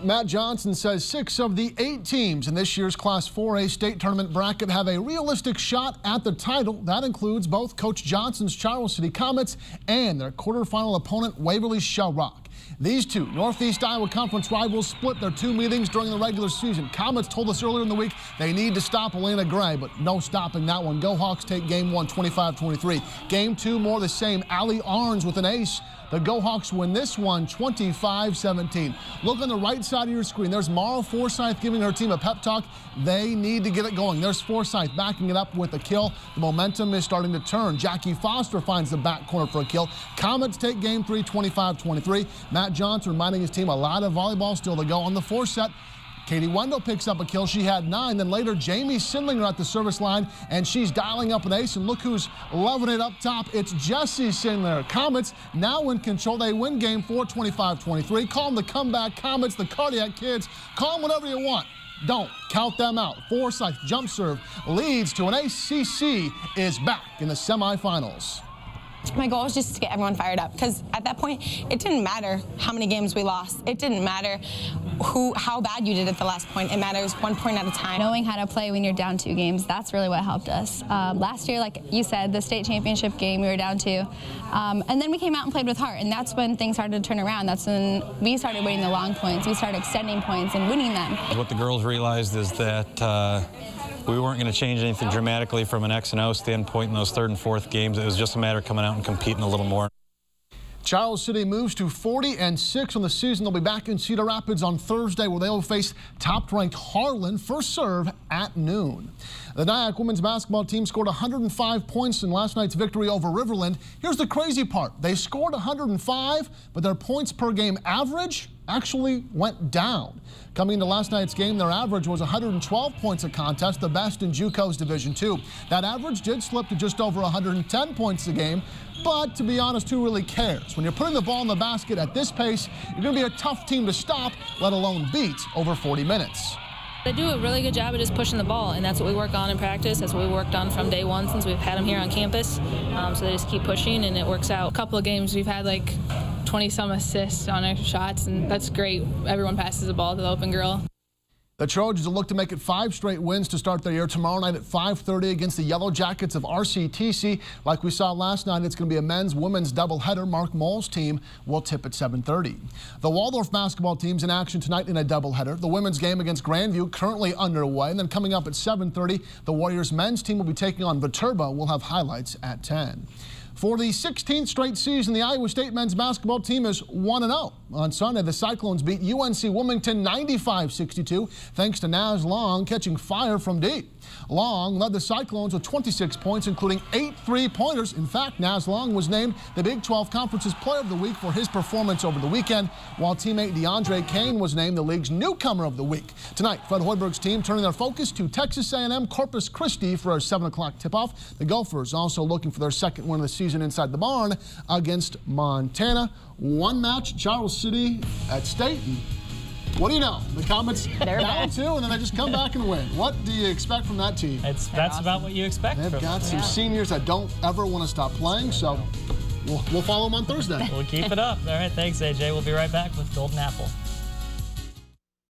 Matt Johnson says 6 of the 8 teams in this year's Class 4A state tournament bracket have a realistic shot at the title. That includes both Coach Johnson's Charles City Comets and their quarterfinal opponent Waverly Shell Rock. These two Northeast Iowa Conference rivals split their 2 meetings during the regular season. Comets told us earlier in the week they need to stop Elena Gray, but no stopping that one. Go Hawks take game 1, 25-23. Game 2, more the same. Allie Arns with an ace. The Go Hawks win this one 25-17. Look on the right side of your screen. There's Mara Forsyth giving her team a pep talk. They need to get it going. There's Forsyth backing it up with a kill. The momentum is starting to turn. Jackie Foster finds the back corner for a kill. Comets take game 3, 25-23. Matt Johnson reminding his team a lot of volleyball still to go on the 4 set. Katie Wendell picks up a kill. She had 9. Then later, Jamie Sindlinger at the service line, and she's dialing up an ace. And look who's loving it up top. It's Jessie Sindlinger. Comets now in control. They win game 4, 25-23. Call them the comeback Comets, the cardiac kids. Call them whatever you want. Don't count them out. Forsyth jump serve leads to an ace. CC is back in the semifinals. My goal was just to get everyone fired up, because at that point, it didn't matter how many games we lost. It didn't matter how bad you did at the last point. It matters 1 point at a time. Knowing how to play when you're down 2 games, that's really what helped us. Last year, like you said, the state championship game, we were down 2. And then we came out and played with heart, and that's when things started to turn around. That's when we started winning the long points. We started extending points and winning them. What the girls realized is that we weren't going to change anything dramatically from an X and O standpoint in those 3rd and 4th games. It was just a matter of coming out and competing a little more. Charles City moves to 40-6 on the season. They'll be back in Cedar Rapids on Thursday, where they will face top-ranked Harlan. First serve at noon. The Nyack women's basketball team scored 105 points in last night's victory over Riverland. Here's the crazy part. They scored 105, but their points per game average actually went down. Coming into last night's game, their average was 112 points a contest, the best in JUCO's Division II. That average did slip to just over 110 points a game, but to be honest, who really cares? When you're putting the ball in the basket at this pace, you're going to be a tough team to stop, let alone beat over 40 minutes. They do a really good job of just pushing the ball, and that's what we work on in practice. That's what we worked on from day 1 since we've had them here on campus. So they just keep pushing, and it works out. A couple of games we've had like 20-some assists on our shots, and that's great. Everyone passes the ball to the open girl. The Trojans will look to make it 5 straight wins to start their year tomorrow night at 5:30 against the Yellow Jackets of RCTC. Like we saw last night, it's going to be a men's-women's doubleheader. Mark Moll's team will tip at 7:30. The Waldorf basketball team's in action tonight in a doubleheader. The women's game against Grandview currently underway. And then coming up at 7:30, the Warriors men's team will be taking on Viterbo. We'll have highlights at 10. For the 16th straight season, the Iowa State men's basketball team is 1-0. On Sunday, the Cyclones beat UNC Wilmington 95-62, thanks to Naz Long catching fire from deep. Long led the Cyclones with 26 points, including 8 3-pointers. In fact, Naz Long was named the Big 12 Conference's Player of the Week for his performance over the weekend, while teammate DeAndre Kane was named the league's Newcomer of the Week. Tonight, Fred Hoiberg's team turning their focus to Texas A&M Corpus Christi for a 7 o'clock tip-off. The Gophers also looking for their 2nd win of the season inside the barn against Montana. One match, Charles City at state. What do you know? The Comets down 2, and then they just come back and win. What do you expect from that team? That's awesome. About what you expect. They've got some seniors that don't ever want to stop playing, so we'll follow them on Thursday. We'll keep it up. All right, thanks, AJ. We'll be right back with Golden Apple.